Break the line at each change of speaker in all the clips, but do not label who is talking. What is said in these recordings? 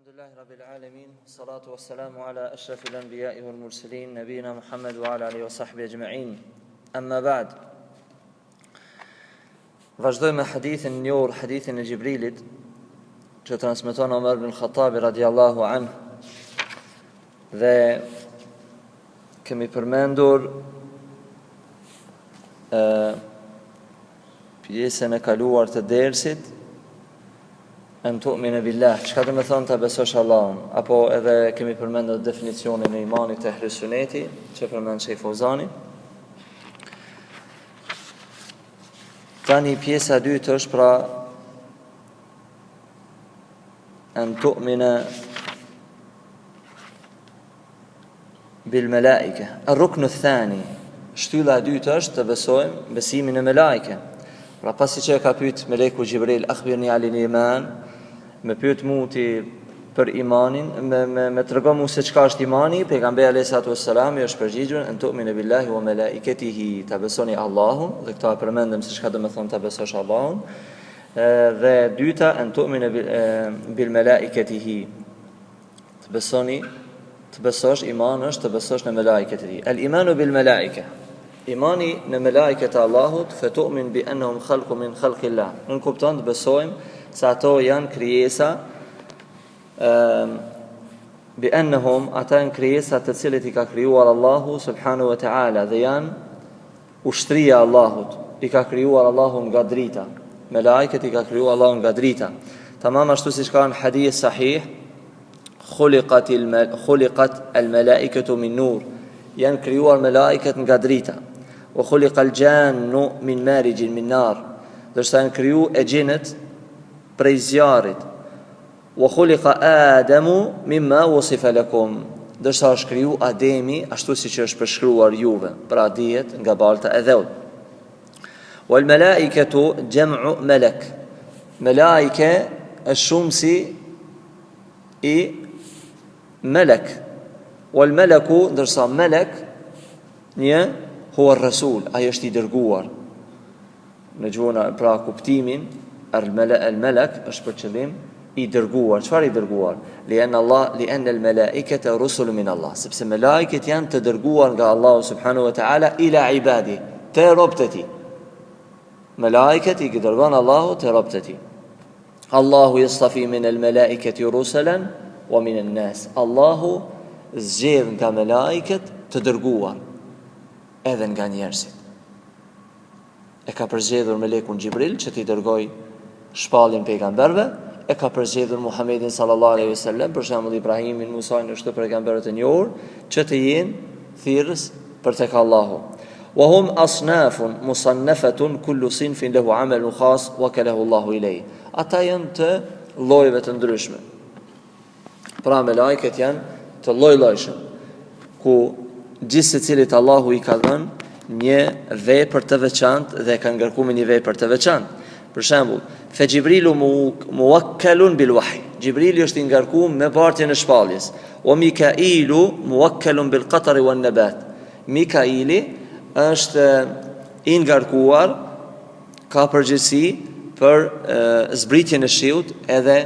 Alhamdulillahi Rabbil Alamin, salatu wassalamu ala ashrafil anbiya'i wal mursalin, nabina Muhammad wa ala alihi wa sahbihi ajma'in. Amma ba'd. Vazhdojmë me hadithin e njohur, hadithin e Gjibrilit, që transmeton Omar ibn Khattabi radiallahu anhu. Dhe kemi përmendur pjesën e kaluar të dersit, an tu'mina billah, çka do të thonë ta besosh Allahun, apo edhe kemi përmendur definicionin e imanit të ehli suneti, që përmend Sheikh Fawzani. Tani pjesa e dytë është pra an tu'mina bil malaika. Ar-rukn ath-thani, shtylla e dytë është të besojmë besimin e melaike. Pra pasi që e ka pyet meleku Gjibril, akhbirni alil iman, me pyet muti për imanin, me trego mu se çka është imani, pejgamberi alayhi salatu wassalam i është përgjigjur an tu'minu billahi wa malaikatihi, ta besoni Allahun, dhe këta e përmendëm se çka do të thonë ta besosh Allahun. Dhe dyta an tu'minu bil malaikatihi, të besoni, të besosh, iman është të besosh në melaiket e tij. Al imanu bil malaika, imani në melaiket e Allahut, fa tu'min bi annahum khalqu min khalqillah, në kupton të besojmë se ato janë krijesa, bi annahum, ata janë krijesa të cilët i ka krijuar Allahu subhanahu wa ta'ala, dhe janë ushtria e Allahut, i ka krijuar Allahu nga drita. Melaiket i ka krijuar Allahu nga drita. Tamam ashtu siç ka në hadith sahih, khuliqat al malaikatu min nur, janë krijuar melaiket nga drita. Wa khuliqa al jannu min marijin min nar, dorsa janë krijuar e xhenet prej zjarrit. Wa khuliqa Adamu mimma wasifa lakum, dorsa është kriju Ademi ashtu siç është përshkruar juve, pra dihet nga balta e dheut. Wal malaikatu jam'u malak, malaike është shumësi i malak. Wal malaku, dorsa malak një huwa ar-rasul, ai është i dërguar. Në gjuhën pra kuptimin al-malak është për qëllim i dërguar. Çfarë i dërguar? Lian al malaikata rusul min Allah, sepse melaiket janë të dërguar nga Allahu subhanahu wa ta'ala ila ibadi, te robët e tij. Melaiket i dërgon Allahu te robët e tij. Allahu yastafi min al malaikati rusulan wa min an-nas, Allahu zgjedh nga melaiket të dërguar edhe nga njerëzit. E ka përzgjedhur melekun Gjibril që t'i dërgoj shpalljen pejgamberëve, e ka përzgjedhur Muhammedin sallallahu alaihi wasallam, për shembull Ibrahimin, Musain, është pejgamberët e njohur që të jenë thirrës për tek Allahu. Wa hum asnafun musannafatun kullu sinfin lahu amalun khas wa kalahu Allahu ilayhi. Ata janë të llojeve të ndryshme. Pra melaiket janë të lloj-llojshëm, ku gjithë secilit Allahu i ka dhënë një vepër të veçantë dhe ka ngarkuar një vepër të veçantë. Për shembull, fa Gjibrilu muwakkalun bil wahy, Gjibrili është i ngarkuar me bartjen e shpalljes. Wa Mikailu muwakkalun bil qatri wan nabat, Mikaili është i ngarkuar, ka përgjegjësi për zbritjen e shiut edhe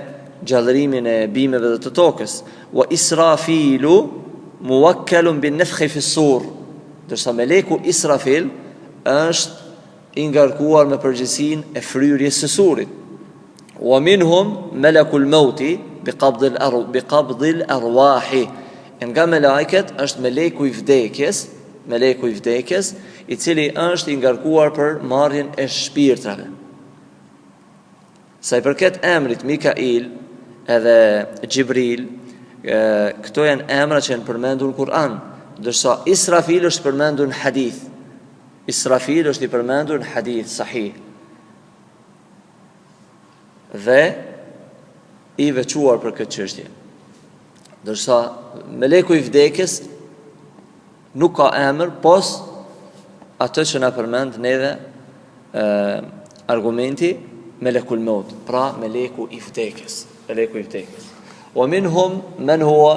gjallërimin e bimeve dhe të tokës. Wa Israfilu muwakkalun bin nafkhi fi s-sur, dorsa meleku Israfil është i ngarkuar me përgjegjësinë e fryrjes së surit. Wa minhum malakul mauti bi qabdil arwahi, nga melaiket është meleku i vdekjes, i cili është i ngarkuar për marrjen e shpirtrave. Sa i përket emrit Mikail edhe Gjibril, këto janë emra që janë përmendur në Kur'an, ndërsa Israfil është përmendur në hadith. Israfil është i përmendur në hadith sahih dhe i veçuar për këtë çështje. Ndërsa meleku i vdekjes nuk ka emër pos atë që na përmend neve argumenti melekul maut, pra meleku i vdekjes. Wa minhum man huwa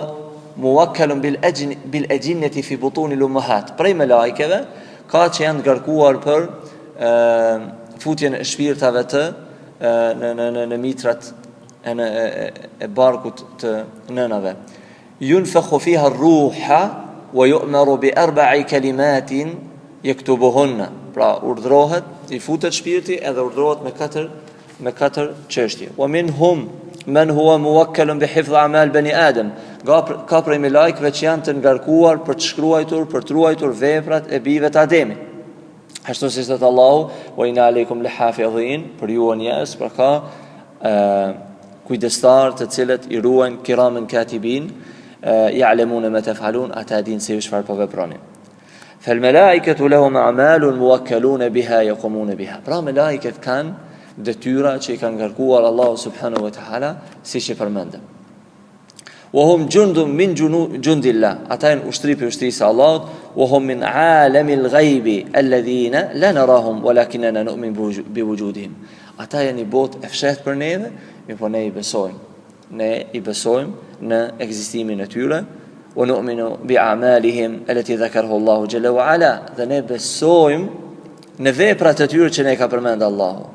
muwakkalun bil ajinnati fi butun al ummahat, prej melaikeve ka që janë ngarkuar për futjen e shpirtave të në mitrat e barkut të nënave. Yunfakhu fiha ar-ruha wa yu'maru bi 4 kalimatin yaktubuhunna. Pra urdhrohet, i futet shpirti edhe urdhrohet me 4 çështje. Wa minhum man huwa muwakkalun bi hifdh a'mal bani Adam. Ka prej me lajkëve që janë të ngarkuar për të shkruar, për të ruajtur veprat e bijve të Ademit. Ashtu si thot Allahu, wa inna alaykum lahafidhin, për ju njerëz, pra ka kujdestar të cilët i ruajnë kiramen katibin, ya'lamuna ma taf'alun, ata din se çfarë po veproni. Fal malaikatu lahum a'malun muwakkalun biha yaqumun biha. Pra malaikat kanë detyra që i kanë ngarkuar Allahu subhanahu wa ta'ala, siç e përmendëm. وهم جند من جند الله أتين أشتري بأشتري الله وهم من عالم الغيب الذين لا نراهم ولكننا نؤمن بوجودهم أتين بوت أفشات برنامج يبوني بسويم ne بسويم نا existimin e tyre ونؤمن بأعمالهم التي ذكره الله جل وعلا dhe ne besojmë në veprat e tyre që ne ka përmend Allahu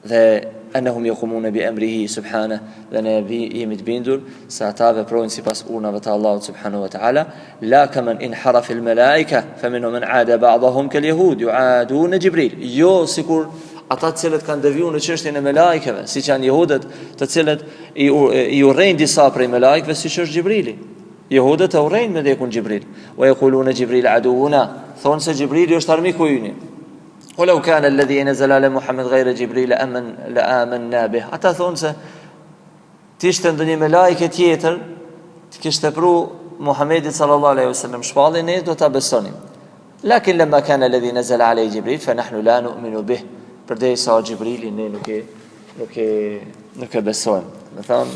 dhe أنهم يقومون بأمره سبحانه لنبي يمتبيندر ساتاب بروين سيباس أورنا بتا الله سبحانه وتعالى لا كمن انحرف الملائكة فمنهم من عاد بعضهم كاليهود يعادون جبريل يو سيكور ata të cilët kanë devijuar në çështjen e melajkeve, siç janë jehudët, të cilët i urrejnë disa prej melajkeve, siç është Xhibrili. Jehudët e urrejnë me lekun Xhibril. Wa yaquluna Jibril aduuna, thonë se Xhibrili është armiku ynë. ولو كان الذي نزل على محمد غير جبريل لآمنا به. Ata thonë se t'ishte ndonjë melajke tjetër të kishte pru Muhammedit sallallahu alaihi wasallam shpallin, ne do ta besonim. لكن لما كان الذي نزل عليه جبريل فنحن لا نؤمن به. Përdesa Xhibrili ne nuk e besojmë. Do thonë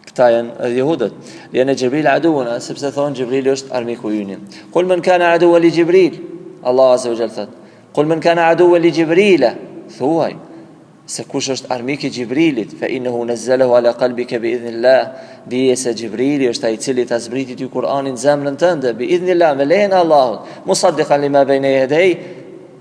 këta janë jehudët. Janë Xhibril aduuna, sepse thonë Xhibrili është armiku ynë. Qul man kana aduwan li Jibril. Allah azza wa jalla thot: "Qul man kana aduwan li Jibril", thuaj se kush është armik I Xhibrilit, fa innahu nazzalahu ala qalbika bi idhnillah, dije se Xhibrili është ai I cili ta zbriti ty Kur'anin zemrën tënde bi idhnillah, me lejen e Allahut, musaddiqan lima bayna yadayhi,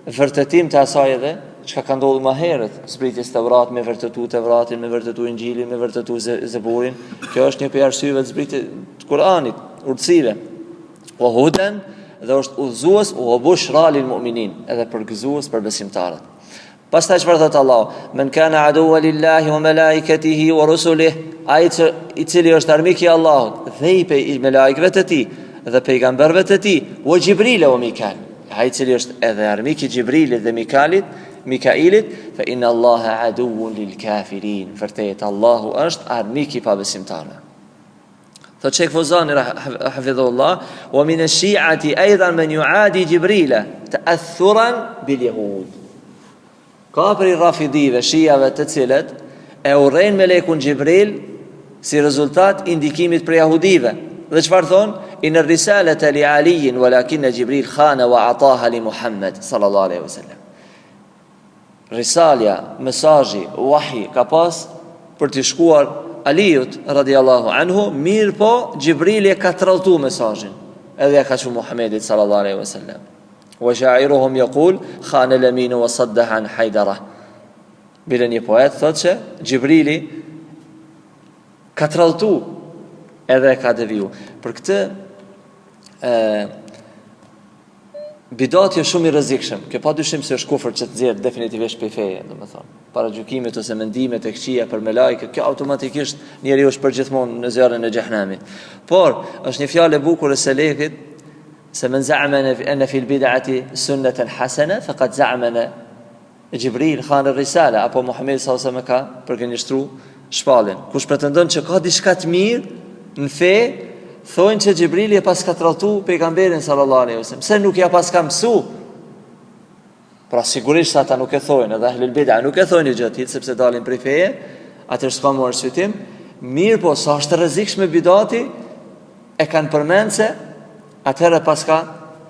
vërtetim të asaj edhe çka ka ndodhur më herët, zbritjes Tevrat me vërtetu Tevratin, me vërtetu Injilin, me vërtetu Zeburin. Kjo është një prej arsyeve të zbritjes të Kur'anit, urtësive. Wa hudan, dhe është udhëzues u bushra lil mu'minin, edhe përgëzues për besimtarët. Pastaj çfarë thot Allah? Men kana aduwwan lillahi wa malaikatihi wa rusulihi, ai I cili është armik I Allahut dhe I melajkëve të tij dhe pejgamberëve të tij, wa Jibril wa Mikail, ai I cili është edhe armik I Jibrilit dhe Mikailit, fa inna Allaha aduwwun lil kafirin, vërtet Allahu është armik I pabesimtarëve. فالشيخ فوزان حفظه الله ومن الشيعة أيضا من يعادي جبريل تأثرا باليهود. كابر الرافضي وشيعة تتسلت أورين ملكون جبريل سي رزultat indikimit për jahudive. Dhe çfarë thon? إن الرسالة لعلي ولكن جبريل خان وأعطاها لمحمد صلى الله عليه وسلم. Risalja, mesazhi, wahi ka pas për të shkuar Aliut radiallahu anhu, mirë po Gjibrili ka tralltu mesazhin, edhe ka thënë Muhammedit sallallahu alaihi wasallam. Wa sha'iruhum yaqul khana al-amin wa saddaha an Haydara. Bile një poet thotë se Gjibrili ka tralltu edhe ka deviju. Për këtë bidati është shumë I rrezikshëm. Kjo padyshim se është kufër që të nxjerr definitivisht për feje, domethënë. Para gjykimit ose mendimet e këqija për melajke, kjo automatikisht njeriu është përgjithmonë në zjarrin e xhehenamit. Por është një fjalë e bukur e selefit se men za'ama anna fi al-bid'ati sunnatan hasana faqad za'ama Jibril khan ar-risala, apo Muhamedi sallallahu alaihi wasallam ka përgjigjëstruar shpallin. Kush pretendon që ka diçka të mirë në fe, thonë që Gjibrili e pas ka tralltu pejgamberin sallallahu alaihi wasallam, se nuk ja pas ka mësu. Pra sigurisht ata nuk e thojnë, edhe ahlul bid'a nuk e thojnë gjë tjetër sepse dalin prej feje, atë s'ka më arsyetim. Mirë po sa është rrezikshme bidati, e kanë përmend se atëherë pas ka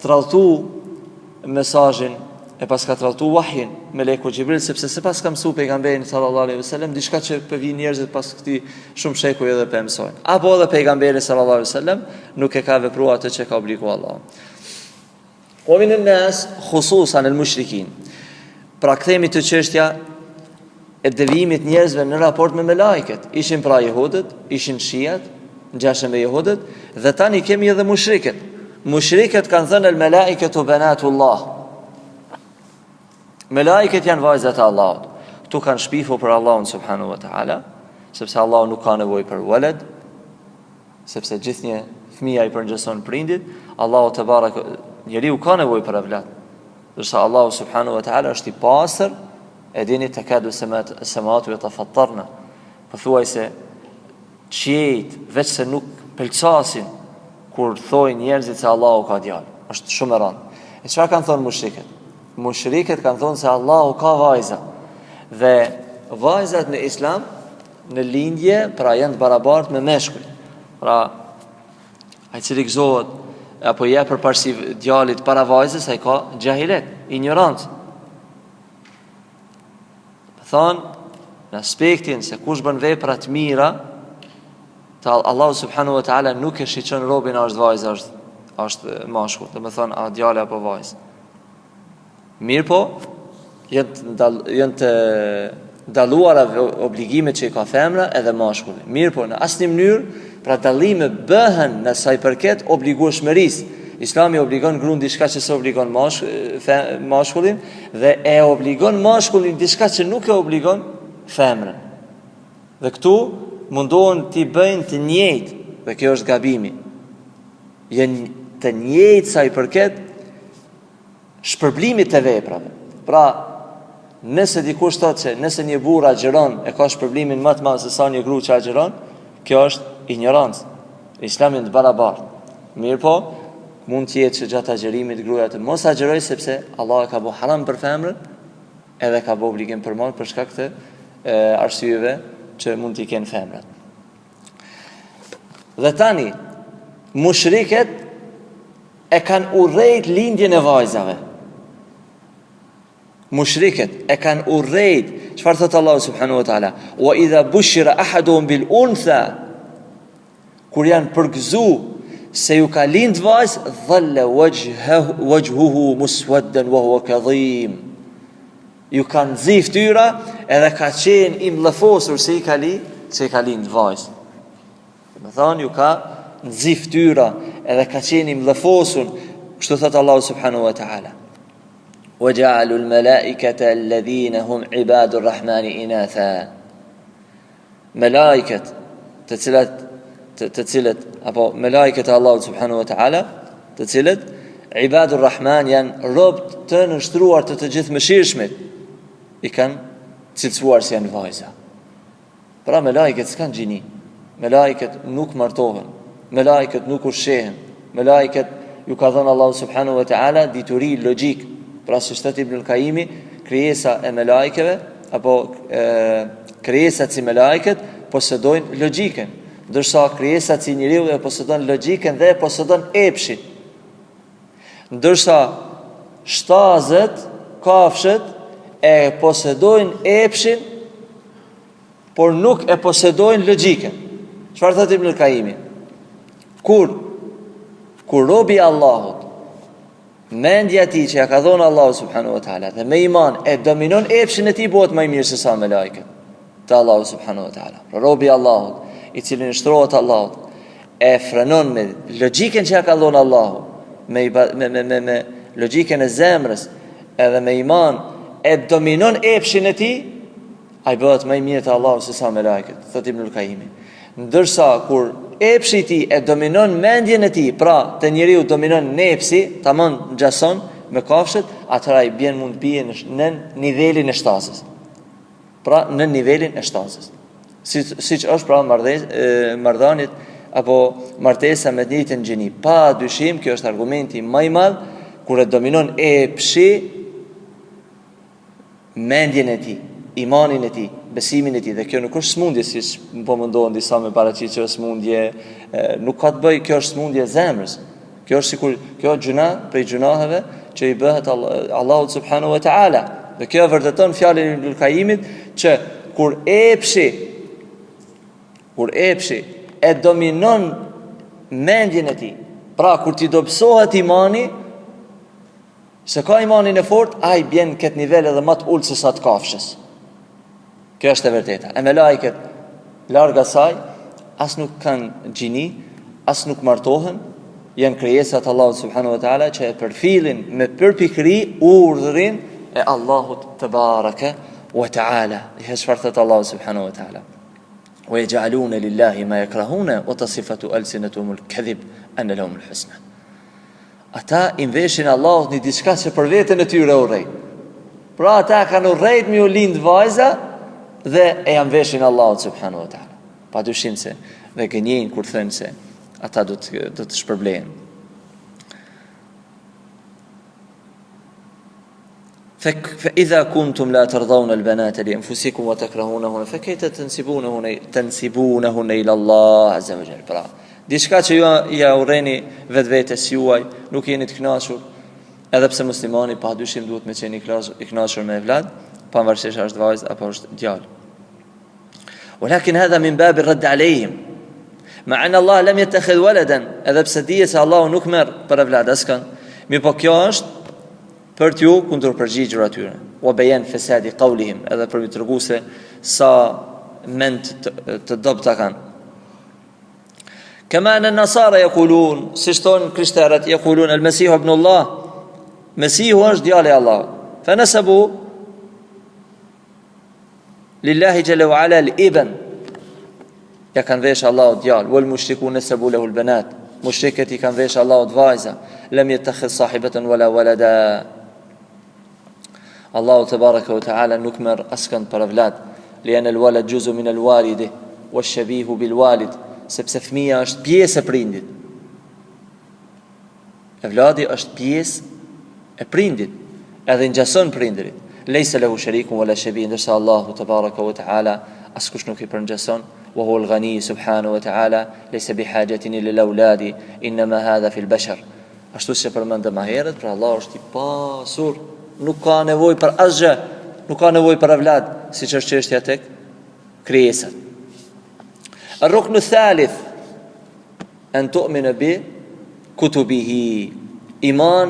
tralltu mesazhin, e pas ka tralltu wahyin me leku Gjibril, sepse se pas ka mësu pejgamberin sallallahu alaihi wasallam diçka që për vi njerëzit pas këtij shumë shekuj edhe për mësojnë. Apo edhe pejgamberi sallallahu alaihi wasallam nuk e ka vepruar atë që ka obliguar Allah. Wa min an-nas khususan al-mushrikin. Pra kthehemi te çështja e devijimit njerëzve në raport me melajket. Ishin pra jehudët, ishin shiat, ngjashëm me jehudët, dhe tani kemi edhe mushrikët. Mushrikët kanë thënë el melaiketu banatullah. Melajket janë vajzat e Allahut. Ktu kanë shpifu për Allahun subhanahu wa taala, sepse Allahu nuk ka nevojë për walad, sepse gjithnjë fëmia i përngjeson prindit. Allahu te baraka, njeriu ka nevojë për avlat. Dorsa Allahu subhanahu wa taala është i pastër, e dini takadu samawati yatafattarna. Po thuaj se qiejt veç se nuk pelçasin kur thojnë njerëzit se Allahu ka djalë. Është shumë e rëndë. E çfarë kanë thonë mushrikët? Mushrikët kanë thonë se Allahu ka vajza. Dhe vajzat në Islam në lindje pra janë të barabartë me meshkujt. Pra ai cili gëzohet apo jep përparësi djalit para vajzës, ai ka xahilet, ignorancë. Thonë në aspektin se kush bën vepra të mira, Allahu subhanahu wa taala nuk e shiqon robin a është vajzë, është mashkull, do të thonë a djalë apo vajzë. Mirë po, janë të dalluara obligimet që i ka femra edhe mashkulli. Mirë po, në asnjë mënyrë, pra dallime bëhen në sa i përket obligueshmërisë. Islami obligon gruan diçka që s'obligon mashkullin dhe e obligon mashkullin diçka që nuk e obligon femrën. Dhe këtu mundohen t'i bëjnë të njëjtë, dhe kjo është gabimi. Janë të njëjtë sa i përket shpërblimit të veprave. Pra, nëse dikush thotë se nëse një burr agjeron e ka shpërblimin më të madh se sa një grua që agjeron, kjo është ignorancë. Islami është barabartë. Mirë po, mund të jetë që gjatë agjerimit gruaja të mos agjeroj sepse Allah e ka bëu haram për femrën, edhe ka bëu obligim për mall për shkak të arsyeve që mund t'i kenë femrat. Dhe tani, mushrikët e kanë urrejt lindjen e vajzave. Mushrikët e kanë urrejt, çfarë thot Allahu subhanahu wa taala? Wa idha bushira ahaduhum bil untha, kur janë përgëzu se ju ka lind vajzë, dhalla wajhuhu muswaddan wa huwa kadhim. Ju kanë zi fytyra edhe ka qenë i mllëfosur se i ka lind vajzë. Do të thonë ju ka zi fytyra edhe ka qenë i mllëfosur, kështu thot Allahu subhanahu wa taala. وَجَعَلُوا الْمَلَائِكَةَ الَّذِينَ هُمْ عِبَادُ الرَّحْمَنِ إِنَاثًا. Melaiket të cilët apo melaiket e Allahut subhanahu wa taala, të cilët ibadur rahman janë robët të nështruar të gjithë mëshirshmit, i kanë cilësuar si janë vajza. Pra melaiket s'kan gjini, melaiket nuk martohen, melaiket nuk ushqehen, melaiket ju ka dhënë Allahu subhanahu wa taala dituri logjik. Pra si shtet Ibn al-Qayyimi, krijesa e melaikeve apo krijesat si melaiket posedojnë logjikën, ndërsa krijesat si njeriu e posedojnë logjikën dhe e posedojnë epshin. Ndërsa shtazët, kafshët e posedojnë epshin, por nuk e posedojnë logjikën. Çfarë thot Ibn al-Qayyimi? Kur robi Allahut, mendja e tij që ja ka dhënë Allahu subhanahu wa taala dhe me iman e dominon epshin e tij, bëhet më i mirë se sa melaiket te Allahu subhanahu wa taala. Robi Allahut, i cili nështrohet Allahut, e frenon me logjikën që ja ka dhënë Allahu, me logjikën e zemrës edhe me iman e dominon epshin e tij, ai bëhet më i mirë te Allahu se sa melaiket, thot Ibn al-Qayyimi. Ndërsa kur epshi i tij e dominon mendjen e tij, pra te njeriu dominon nepsi, tamam ngjason me kafshët, atëra i bën mund bie në nivelin e shtazës. Pra në nivelin e shtazës. Siç është pra marrëdhëniet apo martesa me të njëjtën gjini. Pa dyshim, kjo është argumenti më i madh kur e dominon epshi mendjen e tij, imanin e tij, besimin e tij. Dhe kjo nuk është smundje, siç po mundohen disa me paraqit që është smundje, nuk ka të bëjë, kjo është smundje e zemrës. Kjo është sikur kjo gjuna prej gjunaheve që i bëhet Allahut subhanahu wa taala. Dhe kjo vërteton fjalën e Ibn Qayyimit që kur epshi e dominon mendjen e tij, pra kur ti dobësohet imani, se ka imanin e fort, ai bjen këtë nivel edhe më të ulët se sa të kafshës. Kjo është e vërteta. E me lajket larg asaj, as nuk kanë gjini, as nuk martohen, janë krijesat Allahut subhanahu wa taala që e përfillin me përpikëri urdhrin e Allahut te baraka wa taala. Dhe çfarë thot Allahu subhanahu wa taala? Wa yaj'aluna lillahi ma yakrahuna wa tasifatu alsinatuhum al-kadhib anna lahum al-husna. Ata i veshin Allahut një diçka që për veten e tyre urrej. Pra ata kanë urrejt me u lind vajza dhe e janë veshin Allahut subhanahu wa taala. Padyshim se dhe gënjejnë kur thënë se ata do të shpërblehen. فإذا كنتم لا ترضون البنات لأنفسكم وتكرهونهن فكيف تنسبونهن إلى الله عز وجل. Pra, diçka që ju ja urreni vetvetes juaj, nuk jeni të kënaqur, edhe pse muslimani padyshim duhet me qenë i kënaqur me evlad, pavarësisht është vajzë apo është djalë. ولكن هذا من باب الرد عليهم. مع أن الله لم يتخذ ولدا، edhe pse dihet se Allahu nuk merr për evlad askën, mirë po kjo është për t'ju kundër përgjigjur atyre. Wa bayan fasadi qawlihim, edhe për të treguar se sa mend të dobta kanë. Kama an an-nasara yaqulun, si thon krishterët, yaqulun al-Masih ibn Allah, Mesihu është djali i Allahut. Fa nasabu lillahi jalla wa ala al-ibn, ja kanë vesh Allahu djalë, wal mushrikun nasabu lahu al-banat, mushrikët i kanë vesh Allahu vajza, lam yattakhidh sahibatan wala walada. Allahu tabaraka wa taala nuk merr askën për evlad, lian al-walad juzu min al-walidi wash-shabihu bil-walid, sepse fëmia është pjesë e prindit. Evladi është pjesë e prindit, edhe ngjason prindrit. Laysa lahu sharikun wala shabih, ndërsa Allahu tabaraka wa taala askush nuk i përngjason. وهو الغني سبحانه وتعالى ليس بحاجة إلى الأولاد إنما هذا في البشر. Ashtu që përmendëm më herët, pra Allah është i pasur, nuk ka nevojë për asgjë, nuk ka nevojë për evlad, siç është çështja tek krijesat. الركن الثالث أن تؤمن بكتبه. Iman,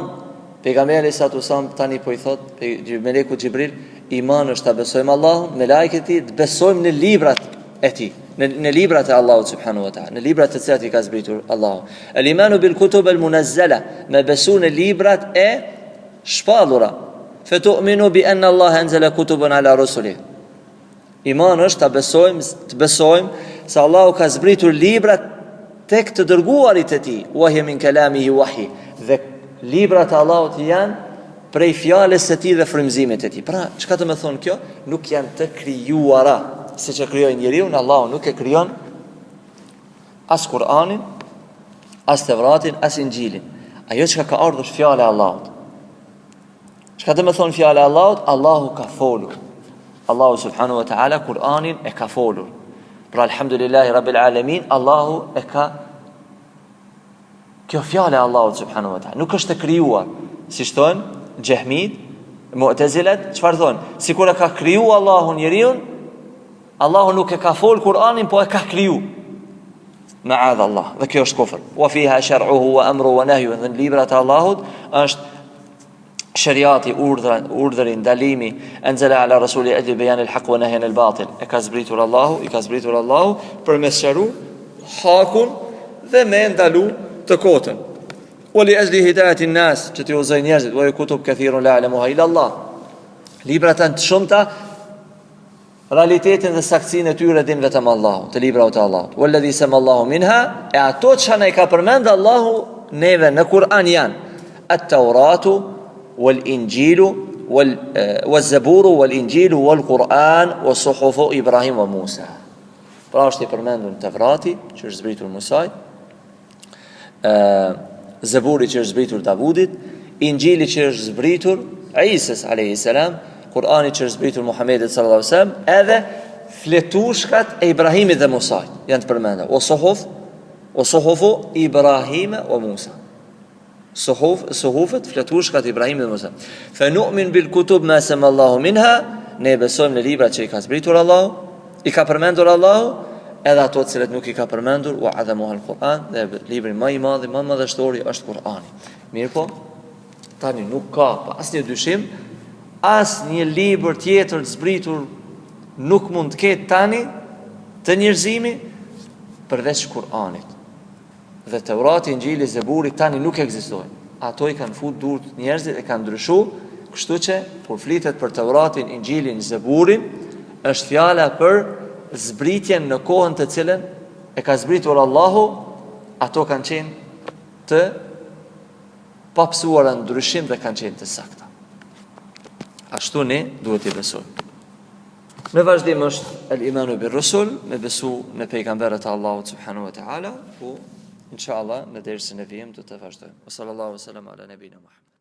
pejgamberi sa tu sam tani po I thot meleku Xhibril, iman është ta besojmë Allahun, me lajket e tij, të besojmë në librat e tij, në librat e Allahut subhanahu wa taala, në librat të cilat I ka zbritur Allahu. Al-imanu bil kutub al-munazzala, me besu në librat e shpallura. Fa tu'minu bi anna Allah anzala kutuban ala rusulihi. Iman është të besojmë se Allahu ka zbritur librat tek të dërguarit e tij, wa hiya min kalamihi wahy. Dhe librat e Allahut janë prej fjalës së tij dhe frymëzimit të tij. Pra, çka do të thonë kjo? Nuk janë të krijuara. Se që kryoj njeriu, Allahu nuk e kryon as Kur'anin, as Tevratin, as Injilin. Ajo që ka ardhur është fjala e Allahut. Çka do të thonë fjala e Allahut? Allahu ka folur. Allahu subhanahu wa taala Kur'anin e ka folur. Pra alhamdulillahi rabbil alamin, Allahu e ka. Kjo fjala e Allahut subhanahu wa taala nuk është e krijuar, siç thonë Jahmit, Mu'tazilat, çfarë thonë? Sikur e ka krijuar Allahu njeriu, Allahu nuk e ka fol Kur'anin, po e ka kriju. Ma'adha Allah. Dhe kjo është kufër. Wa fiha shar'uhu wa amru wa nahyu. Dhe në librat e Allahut është shariati, urdhëri, ndalimi, anzala ala rasuli ajli bayan al-haq wa nahyan al-batil. E ka zbritur Allahu për me sqaru hakun dhe me ndalu të kotën. Wa li ajli hidayati an-nas, që të udhëzojnë njerëzit, wa kutub kathirun la ya'lamuha illa Allah. Librat janë të shumta, realitetin dhe saktësinë e tyre din vetëm Allahu, të librat e Allahut. Walladhi sama Allahu minha, e ato që ne ka përmend Allahu neve në Kur'an janë at-Tauratu wal-Injilu wal-Zaburu wal-Injilu wal-Qur'an wa suhufu Ibrahim wa Musa. Pra është I përmendur në Tevrati, që është zbritur Musaj, Zaburi që është zbritur Davudit, Injili që është zbritur Isës alayhis salam, Kur'ani që është zbritur Muhammedit sallallahu alaihi wasallam, edhe fletushkat e Ibrahimit dhe Musait janë të përmendur. O suhufu Ibrahim wa Musa. Suhufet fletushkat e Ibrahimit dhe Musa. Fa nu'min bil kutub ma sama Allahu minha, ne besojmë në librat që I ka zbritur Allahu, I ka përmendur Allahu, edhe ato të cilët nuk I ka përmendur, wa adhamuha al-Qur'an, dhe libri më I madh, më madhështori është Kur'ani. Mirë po, tani nuk ka asnjë dyshim, as një libër tjetër të zbritur nuk mund të ketë tani të njerëzimi përveç Kur'anit. Dhe Teurati, Injili, Zeburi tani nuk ekzistojnë. Ato i kanë fut durt njerëzit e kanë ndryshu, kështu që kur flitet për Teuratin, Injilin, Zeburin, është fjala për zbritjen në kohën të cilën e ka zbritur Allahu, ato kanë qenë të papsuara ndryshim dhe kanë qenë të sakta. Ashtu ne duhet i besojmë. Në vazhdim është el-imanu bir rusul, me besu në pejgamberët e Allahut subhanahu wa taala, ku inshallah në dersën e vijim do të vazhdojmë. Sallallahu alaihi wasallam ala nabina Muhammad.